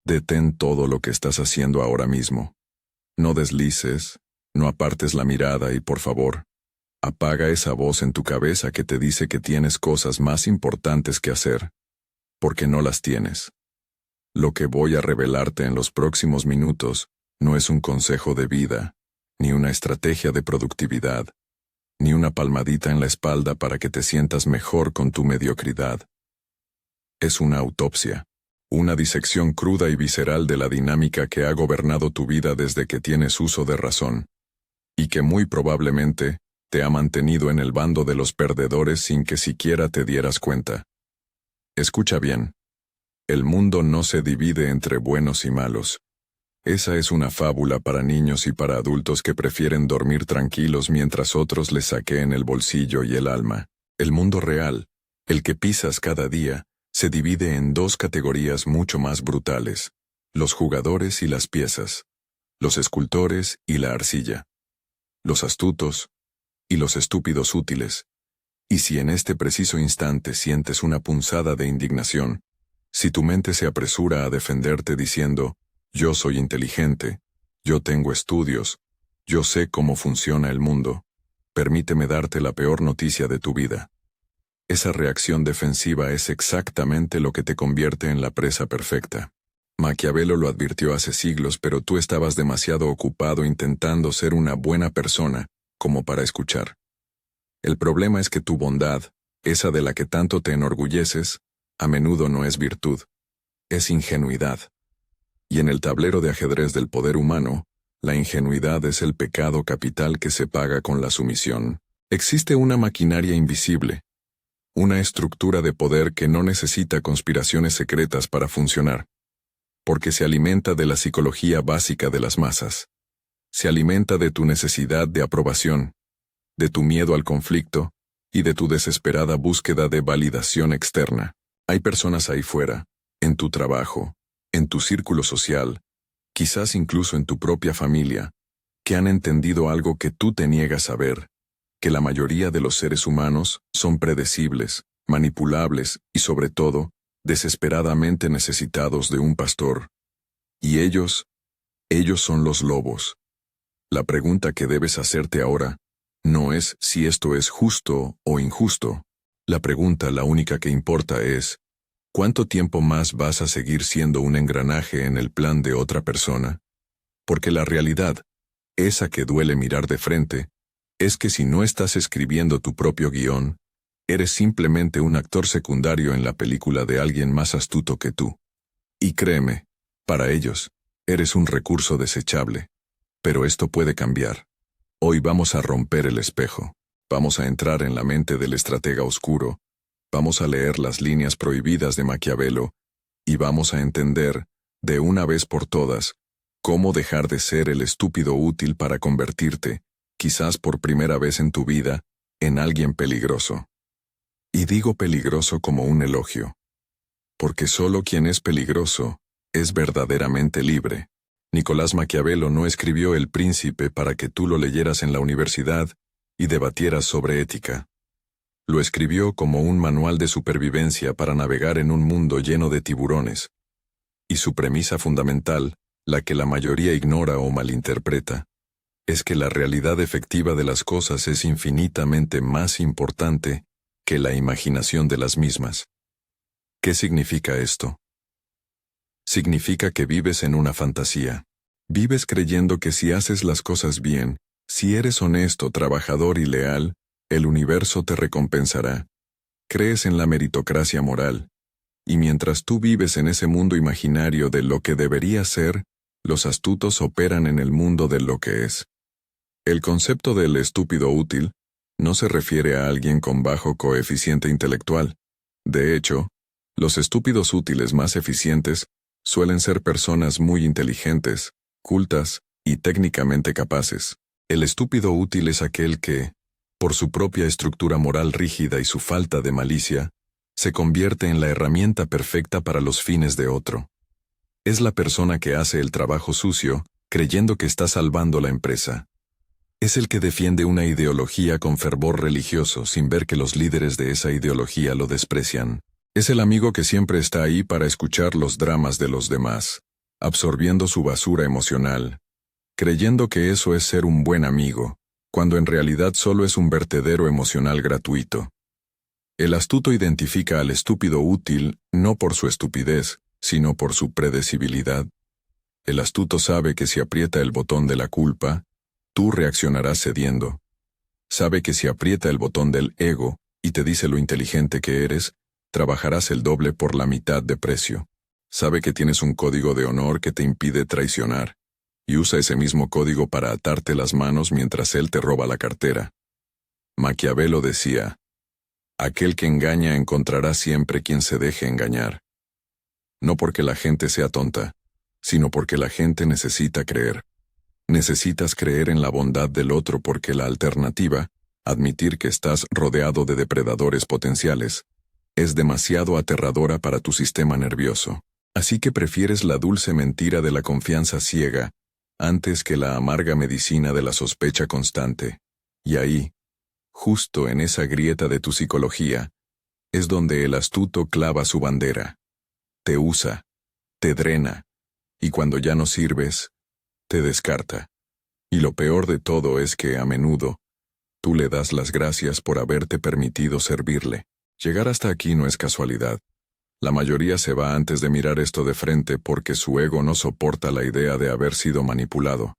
Detén todo lo que estás haciendo ahora mismo. No deslices, no apartes la mirada y, por favor, apaga esa voz en tu cabeza que te dice que tienes cosas más importantes que hacer, porque no las tienes. Lo que voy a revelarte en los próximos minutos no es un consejo de vida, ni una estrategia de productividad, ni una palmadita en la espalda para que te sientas mejor con tu mediocridad. Es una autopsia, una disección cruda y visceral de la dinámica que ha gobernado tu vida desde que tienes uso de razón, y que muy probablemente te ha mantenido en el bando de los perdedores sin que siquiera te dieras cuenta. Escucha bien. El mundo no se divide entre buenos y malos. Esa es una fábula para niños y para adultos que prefieren dormir tranquilos mientras otros les saqueen el bolsillo y el alma. El mundo real, el que pisas cada día, se divide en dos categorías mucho más brutales: los jugadores y las piezas, los escultores y la arcilla, los astutos y los estúpidos útiles. Y si en este preciso instante sientes una punzada de indignación, si tu mente se apresura a defenderte diciendo, yo soy inteligente, yo tengo estudios, yo sé cómo funciona el mundo, permíteme darte la peor noticia de tu vida. Esa reacción defensiva es exactamente lo que te convierte en la presa perfecta. Maquiavelo lo advirtió hace siglos, pero tú estabas demasiado ocupado intentando ser una buena persona como para escuchar. El problema es que tu bondad, esa de la que tanto te enorgulleces, a menudo no es virtud, es ingenuidad. Y en el tablero de ajedrez del poder humano, la ingenuidad es el pecado capital que se paga con la sumisión. Existe una maquinaria invisible, una estructura de poder que no necesita conspiraciones secretas para funcionar, porque se alimenta de la psicología básica de las masas. Se alimenta de tu necesidad de aprobación, de tu miedo al conflicto y de tu desesperada búsqueda de validación externa. Hay personas ahí fuera, en tu trabajo, en tu círculo social, quizás incluso en tu propia familia, que han entendido algo que tú te niegas a ver, que la mayoría de los seres humanos son predecibles, manipulables y sobre todo, desesperadamente necesitados de un pastor. Y ellos son los lobos. La pregunta que debes hacerte ahora no es si esto es justo o injusto. La pregunta, la única que importa es, ¿cuánto tiempo más vas a seguir siendo un engranaje en el plan de otra persona? Porque la realidad, esa que duele mirar de frente, es que si no estás escribiendo tu propio guión, eres simplemente un actor secundario en la película de alguien más astuto que tú. Y créeme, para ellos, eres un recurso desechable. Pero esto puede cambiar. Hoy vamos a romper el espejo. Vamos a entrar en la mente del estratega oscuro, vamos a leer las líneas prohibidas de Maquiavelo, y vamos a entender, de una vez por todas, cómo dejar de ser el estúpido útil para convertirte, quizás por primera vez en tu vida, en alguien peligroso. Y digo peligroso como un elogio. Porque solo quien es peligroso es verdaderamente libre. Nicolás Maquiavelo no escribió El Príncipe para que tú lo leyeras en la universidad y debatieras sobre ética. Lo escribió como un manual de supervivencia para navegar en un mundo lleno de tiburones. Y su premisa fundamental, la que la mayoría ignora o malinterpreta, es que la realidad efectiva de las cosas es infinitamente más importante que la imaginación de las mismas. ¿Qué significa esto? Significa que vives en una fantasía. Vives creyendo que si haces las cosas bien, si eres honesto, trabajador y leal, el universo te recompensará. Crees en la meritocracia moral. Y mientras tú vives en ese mundo imaginario de lo que debería ser, los astutos operan en el mundo de lo que es. El concepto del estúpido útil no se refiere a alguien con bajo coeficiente intelectual. De hecho, los estúpidos útiles más eficientes suelen ser personas muy inteligentes, cultas y técnicamente capaces. El estúpido útil es aquel que, por su propia estructura moral rígida y su falta de malicia, se convierte en la herramienta perfecta para los fines de otro. Es la persona que hace el trabajo sucio, creyendo que está salvando la empresa. Es el que defiende una ideología con fervor religioso sin ver que los líderes de esa ideología lo desprecian. Es el amigo que siempre está ahí para escuchar los dramas de los demás. absorbiendo su basura emocional, creyendo que eso es ser un buen amigo, cuando en realidad solo es un vertedero emocional gratuito. El astuto identifica al estúpido útil no por su estupidez, sino por su predecibilidad. El astuto sabe que si aprieta el botón de la culpa, tú reaccionarás cediendo. Sabe que si aprieta el botón del ego y te dice lo inteligente que eres, trabajarás el doble por la mitad de precio. Sabe que tienes un código de honor que te impide traicionar, y usa ese mismo código para atarte las manos mientras él te roba la cartera. Maquiavelo decía, aquel que engaña encontrará siempre quien se deje engañar. No porque la gente sea tonta, sino porque la gente necesita creer. Necesitas creer en la bondad del otro porque la alternativa, admitir que estás rodeado de depredadores potenciales, es demasiado aterradora para tu sistema nervioso. Así que prefieres la dulce mentira de la confianza ciega antes que la amarga medicina de la sospecha constante. Y ahí, justo en esa grieta de tu psicología, es donde el astuto clava su bandera. Te usa, te drena, y cuando ya no sirves, te descarta. Y lo peor de todo es que, a menudo, tú le das las gracias por haberte permitido servirle. Llegar hasta aquí no es casualidad. La mayoría se va antes de mirar esto de frente porque su ego no soporta la idea de haber sido manipulado.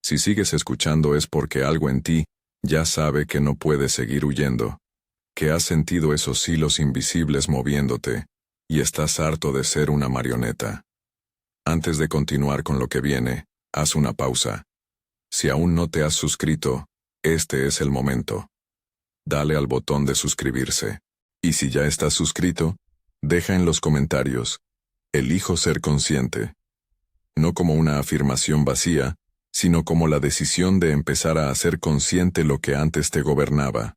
Si sigues escuchando es porque algo en ti ya sabe que no puedes seguir huyendo, que has sentido esos hilos invisibles moviéndote, y estás harto de ser una marioneta. Antes de continuar con lo que viene, haz una pausa. Si aún no te has suscrito, este es el momento. Dale al botón de suscribirse. Y si ya estás suscrito, deja en los comentarios, elijo ser consciente. No como una afirmación vacía, sino como la decisión de empezar a hacer consciente lo que antes te gobernaba.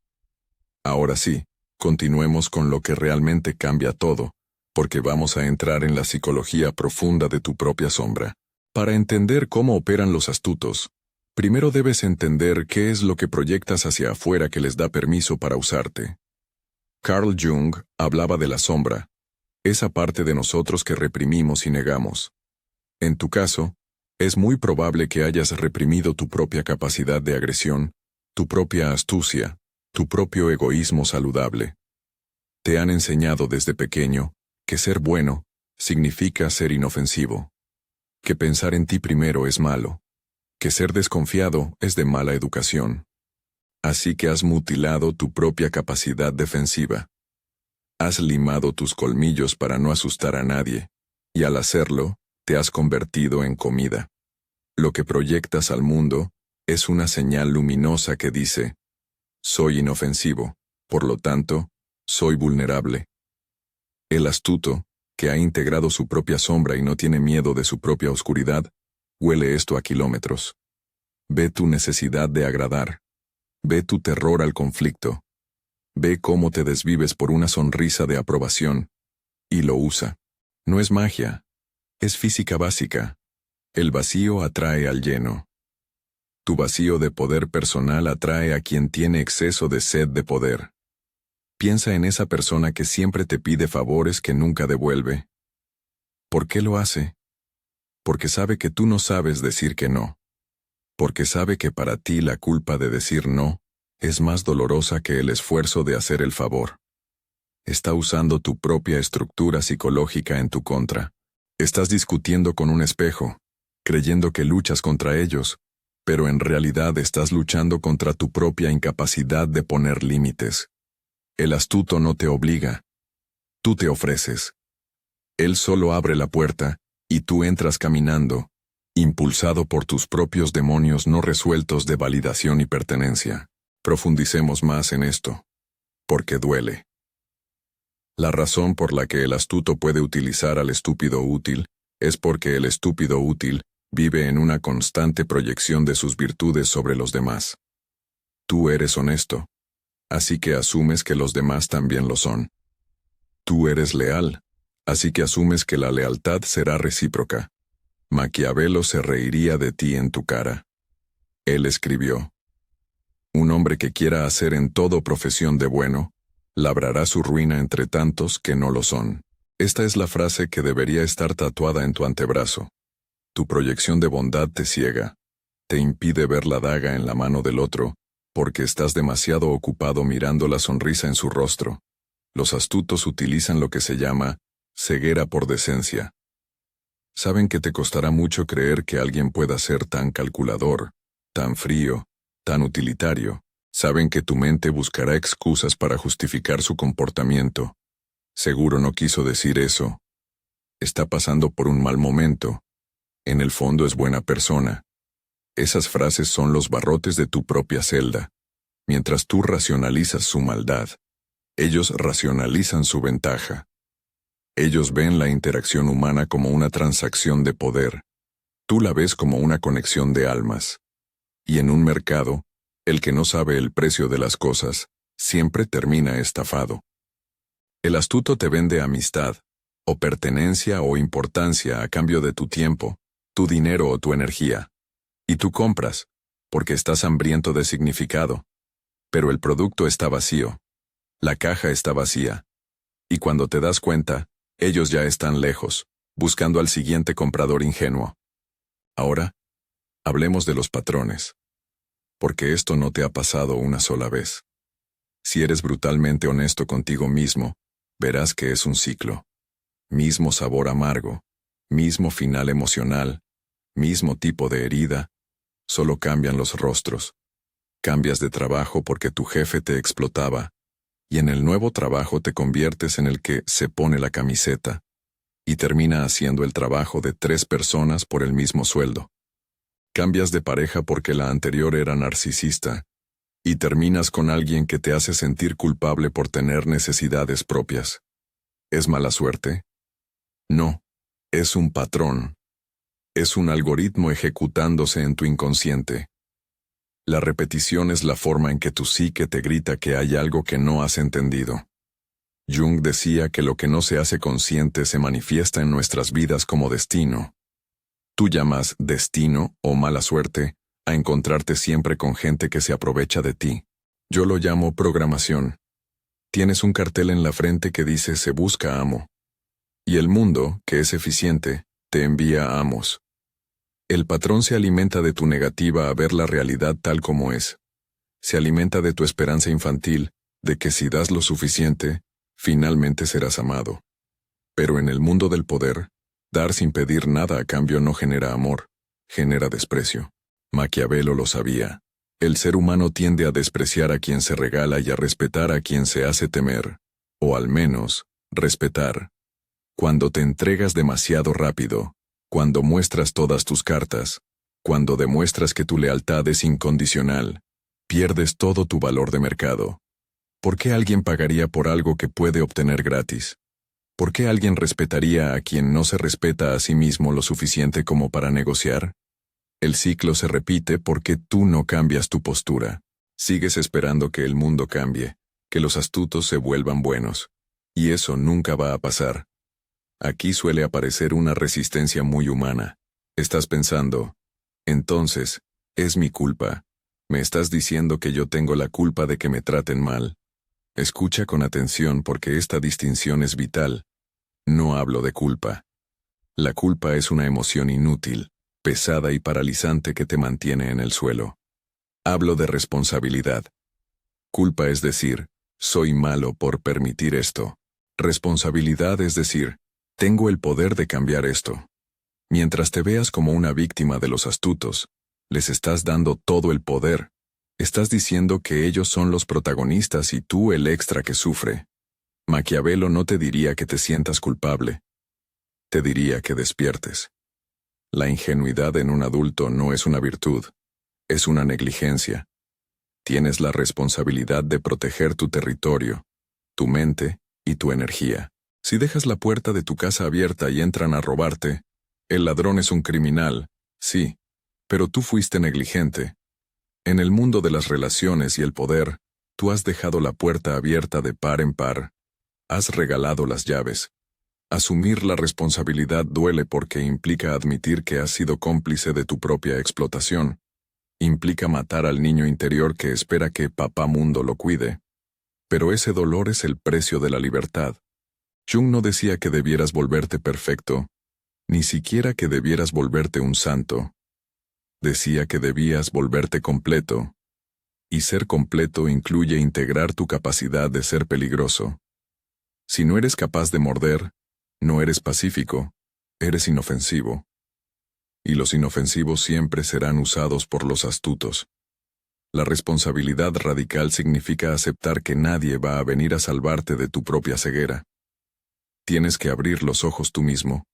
Ahora sí, continuemos con lo que realmente cambia todo, porque vamos a entrar en la psicología profunda de tu propia sombra. Para entender cómo operan los astutos, primero debes entender qué es lo que proyectas hacia afuera que les da permiso para usarte. Carl Jung hablaba de la sombra, esa parte de nosotros que reprimimos y negamos. En tu caso, es muy probable que hayas reprimido tu propia capacidad de agresión, tu propia astucia, tu propio egoísmo saludable. Te han enseñado desde pequeño que ser bueno significa ser inofensivo, que pensar en ti primero es malo, que ser desconfiado es de mala educación. Así que has mutilado tu propia capacidad defensiva. Has limado tus colmillos para no asustar a nadie, y al hacerlo, te has convertido en comida. Lo que proyectas al mundo es una señal luminosa que dice, soy inofensivo, por lo tanto, soy vulnerable. El astuto, que ha integrado su propia sombra y no tiene miedo de su propia oscuridad, huele esto a kilómetros. Ve tu necesidad de agradar. Ve tu terror al conflicto. Ve cómo te desvives por una sonrisa de aprobación, y lo usa. No es magia, es física básica. El vacío atrae al lleno. Tu vacío de poder personal atrae a quien tiene exceso de sed de poder. Piensa en esa persona que siempre te pide favores que nunca devuelve. ¿Por qué lo hace? Porque sabe que tú no sabes decir que no. Porque sabe que para ti la culpa de decir no es más dolorosa que el esfuerzo de hacer el favor. Está usando tu propia estructura psicológica en tu contra. Estás discutiendo con un espejo, creyendo que luchas contra ellos, pero en realidad estás luchando contra tu propia incapacidad de poner límites. El astuto no te obliga. Tú te ofreces. Él solo abre la puerta, y tú entras caminando, impulsado por tus propios demonios no resueltos de validación y pertenencia. Profundicemos más en esto. Porque duele. La razón por la que el astuto puede utilizar al estúpido útil es porque el estúpido útil vive en una constante proyección de sus virtudes sobre los demás. Tú eres honesto, así que asumes que los demás también lo son. Tú eres leal, así que asumes que la lealtad será recíproca. Maquiavelo se reiría de ti en tu cara. Él escribió: un hombre que quiera hacer en todo profesión de bueno, labrará su ruina entre tantos que no lo son. Esta es la frase que debería estar tatuada en tu antebrazo. Tu proyección de bondad te ciega, te impide ver la daga en la mano del otro, porque estás demasiado ocupado mirando la sonrisa en su rostro. Los astutos utilizan lo que se llama ceguera por decencia. Saben que te costará mucho creer que alguien pueda ser tan calculador, tan frío, tan utilitario. Saben que tu mente buscará excusas para justificar su comportamiento. Seguro no quiso decir eso. Está pasando por un mal momento. En el fondo es buena persona. Esas frases son los barrotes de tu propia celda. Mientras tú racionalizas su maldad, ellos racionalizan su ventaja. Ellos ven la interacción humana como una transacción de poder. Tú la ves como una conexión de almas. Y en un mercado, el que no sabe el precio de las cosas, siempre termina estafado. El astuto te vende amistad, o pertenencia o importancia a cambio de tu tiempo, tu dinero o tu energía. Y tú compras, porque estás hambriento de significado. Pero el producto está vacío. La caja está vacía. Y cuando te das cuenta, ellos ya están lejos, buscando al siguiente comprador ingenuo. Ahora, hablemos de los patrones. Porque esto no te ha pasado una sola vez. Si eres brutalmente honesto contigo mismo, verás que es un ciclo. Mismo sabor amargo, mismo final emocional, mismo tipo de herida, solo cambian los rostros. Cambias de trabajo porque tu jefe te explotaba, y en el nuevo trabajo te conviertes en el que se pone la camiseta, y termina haciendo el trabajo de 3 personas por el mismo sueldo. Cambias de pareja porque la anterior era narcisista, y terminas con alguien que te hace sentir culpable por tener necesidades propias. ¿Es mala suerte? No, es un patrón. Es un algoritmo ejecutándose en tu inconsciente. La repetición es la forma en que tu psique te grita que hay algo que no has entendido. Jung decía que lo que no se hace consciente se manifiesta en nuestras vidas como destino. Tú llamas destino o mala suerte a encontrarte siempre con gente que se aprovecha de ti. Yo lo llamo programación. Tienes un cartel en la frente que dice se busca amo. Y el mundo, que es eficiente, te envía amos. El patrón se alimenta de tu negativa a ver la realidad tal como es. Se alimenta de tu esperanza infantil, de que si das lo suficiente, finalmente serás amado. Pero en el mundo del poder, dar sin pedir nada a cambio no genera amor, genera desprecio. Maquiavelo lo sabía. El ser humano tiende a despreciar a quien se regala y a respetar a quien se hace temer, o al menos, respetar. Cuando te entregas demasiado rápido, cuando muestras todas tus cartas, cuando demuestras que tu lealtad es incondicional, pierdes todo tu valor de mercado. ¿Por qué alguien pagaría por algo que puede obtener gratis? ¿Por qué alguien respetaría a quien no se respeta a sí mismo lo suficiente como para negociar? El ciclo se repite porque tú no cambias tu postura. Sigues esperando que el mundo cambie, que los astutos se vuelvan buenos. Y eso nunca va a pasar. Aquí suele aparecer una resistencia muy humana. Estás pensando, entonces, es mi culpa. Me estás diciendo que yo tengo la culpa de que me traten mal. Escucha con atención porque esta distinción es vital. No hablo de culpa. La culpa es una emoción inútil, pesada y paralizante que te mantiene en el suelo. Hablo de responsabilidad. Culpa es decir, soy malo por permitir esto. Responsabilidad es decir, tengo el poder de cambiar esto. Mientras te veas como una víctima de los astutos, les estás dando todo el poder. Estás diciendo que ellos son los protagonistas y tú el extra que sufre. Maquiavelo no te diría que te sientas culpable. Te diría que despiertes. La ingenuidad en un adulto no es una virtud, es una negligencia. Tienes la responsabilidad de proteger tu territorio, tu mente y tu energía. Si dejas la puerta de tu casa abierta y entran a robarte, el ladrón es un criminal, sí, pero tú fuiste negligente. En el mundo de las relaciones y el poder, tú has dejado la puerta abierta de par en par. Has regalado las llaves. Asumir la responsabilidad duele porque implica admitir que has sido cómplice de tu propia explotación. Implica matar al niño interior que espera que Papá Mundo lo cuide. Pero ese dolor es el precio de la libertad. Jung no decía que debieras volverte perfecto. Ni siquiera que debieras volverte un santo. Decía que debías volverte completo. Y ser completo incluye integrar tu capacidad de ser peligroso. Si no eres capaz de morder, no eres pacífico, eres inofensivo. Y los inofensivos siempre serán usados por los astutos. La responsabilidad radical significa aceptar que nadie va a venir a salvarte de tu propia ceguera. Tienes que abrir los ojos tú mismo,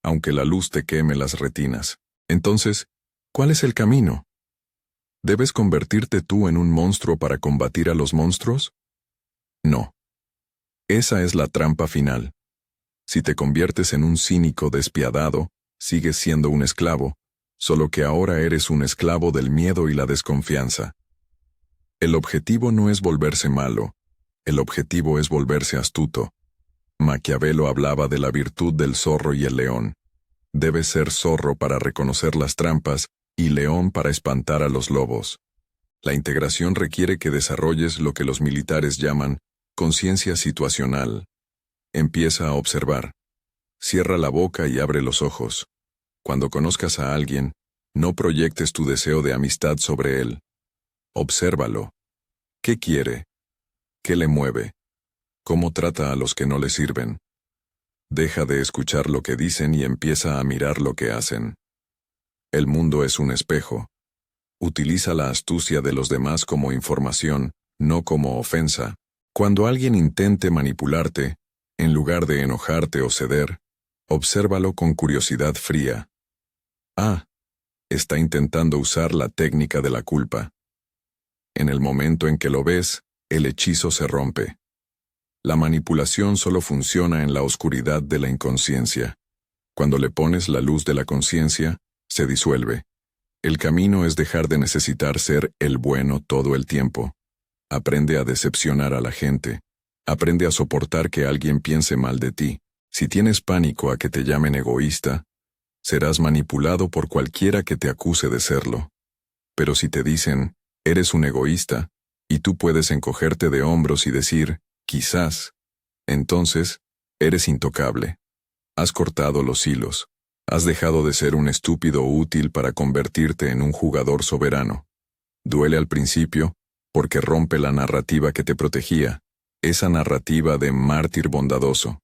aunque la luz te queme las retinas. Entonces, ¿cuál es el camino? ¿Debes convertirte tú en un monstruo para combatir a los monstruos? No. Esa es la trampa final. Si te conviertes en un cínico despiadado, sigues siendo un esclavo, solo que ahora eres un esclavo del miedo y la desconfianza. El objetivo no es volverse malo, el objetivo es volverse astuto. Maquiavelo hablaba de la virtud del zorro y el león. Debes ser zorro para reconocer las trampas y león para espantar a los lobos. La integración requiere que desarrolles lo que los militares llaman conciencia situacional. Empieza a observar. Cierra la boca y abre los ojos. Cuando conozcas a alguien, no proyectes tu deseo de amistad sobre él. Obsérvalo. ¿Qué quiere? ¿Qué le mueve? ¿Cómo trata a los que no le sirven? Deja de escuchar lo que dicen y empieza a mirar lo que hacen. El mundo es un espejo. Utiliza la astucia de los demás como información, no como ofensa. Cuando alguien intente manipularte, en lugar de enojarte o ceder, obsérvalo con curiosidad fría. Ah, está intentando usar la técnica de la culpa. En el momento en que lo ves, el hechizo se rompe. La manipulación solo funciona en la oscuridad de la inconsciencia. Cuando le pones la luz de la conciencia, se disuelve. El camino es dejar de necesitar ser el bueno todo el tiempo. Aprende a decepcionar a la gente. Aprende a soportar que alguien piense mal de ti. Si tienes pánico a que te llamen egoísta, serás manipulado por cualquiera que te acuse de serlo. Pero si te dicen, eres un egoísta, y tú puedes encogerte de hombros y decir, quizás, entonces, eres intocable. Has cortado los hilos. Has dejado de ser un estúpido útil para convertirte en un jugador soberano. Duele al principio, porque rompe la narrativa que te protegía, esa narrativa de mártir bondadoso.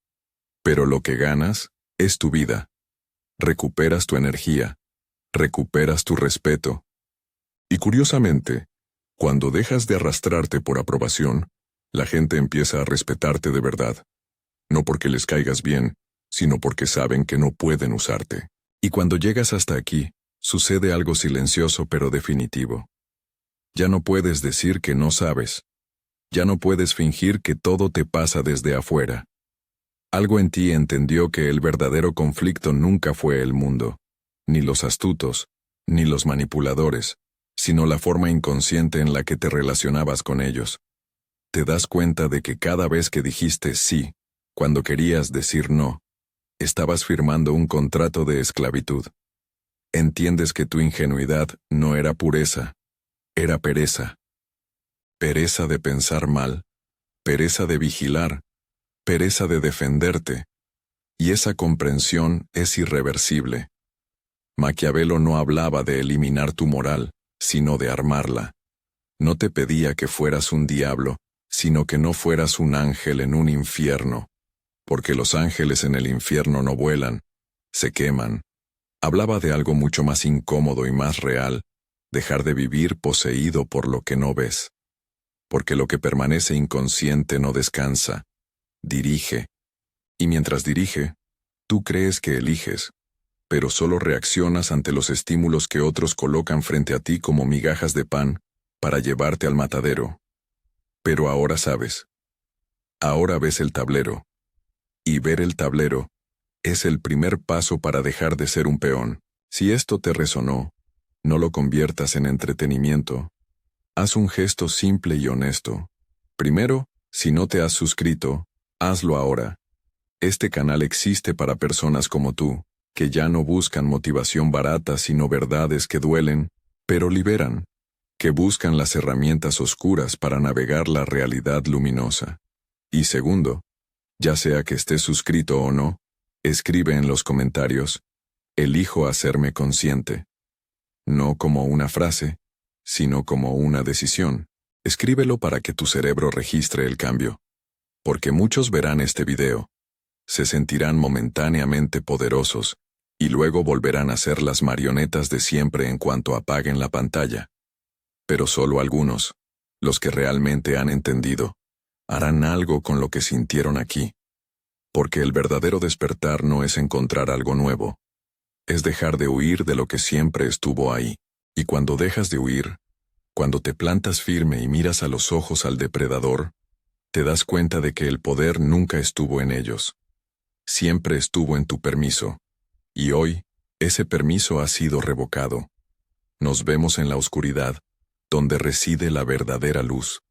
Pero lo que ganas es tu vida. Recuperas tu energía, recuperas tu respeto. Y curiosamente, cuando dejas de arrastrarte por aprobación, la gente empieza a respetarte de verdad. No porque les caigas bien, sino porque saben que no pueden usarte. Y cuando llegas hasta aquí, sucede algo silencioso pero definitivo. Ya no puedes decir que no sabes. Ya no puedes fingir que todo te pasa desde afuera. Algo en ti entendió que el verdadero conflicto nunca fue el mundo, ni los astutos, ni los manipuladores, sino la forma inconsciente en la que te relacionabas con ellos. Te das cuenta de que cada vez que dijiste sí, cuando querías decir no, estabas firmando un contrato de esclavitud. Entiendes que tu ingenuidad no era pureza, era pereza. Pereza de pensar mal, pereza de vigilar, pereza de defenderte. Y esa comprensión es irreversible. Maquiavelo no hablaba de eliminar tu moral, sino de armarla. No te pedía que fueras un diablo, sino que no fueras un ángel en un infierno. Porque los ángeles en el infierno no vuelan, se queman. Hablaba de algo mucho más incómodo y más real, dejar de vivir poseído por lo que no ves. Porque lo que permanece inconsciente no descansa, dirige. Y mientras dirige, tú crees que eliges, pero solo reaccionas ante los estímulos que otros colocan frente a ti como migajas de pan para llevarte al matadero. Pero ahora sabes. Ahora ves el tablero. Y ver el tablero es el primer paso para dejar de ser un peón. Si esto te resonó, no lo conviertas en entretenimiento. Haz un gesto simple y honesto. Primero, si no te has suscrito, hazlo ahora. Este canal existe para personas como tú, que ya no buscan motivación barata sino verdades que duelen, pero liberan, que buscan las herramientas oscuras para navegar la realidad luminosa. Y segundo, ya sea que estés suscrito o no, Escribe en los comentarios, elijo hacerme consciente. No como una frase, sino como una decisión. Escríbelo para que tu cerebro registre el cambio. Porque muchos verán este video, se sentirán momentáneamente poderosos, y luego volverán a ser las marionetas de siempre en cuanto apaguen la pantalla. Pero solo algunos, los que realmente han entendido, harán algo con lo que sintieron aquí. Porque el verdadero despertar no es encontrar algo nuevo, es dejar de huir de lo que siempre estuvo ahí. Y cuando dejas de huir, cuando te plantas firme y miras a los ojos al depredador, te das cuenta de que el poder nunca estuvo en ellos. Siempre estuvo en tu permiso. Y hoy, ese permiso ha sido revocado. Nos vemos en la oscuridad, donde reside la verdadera luz.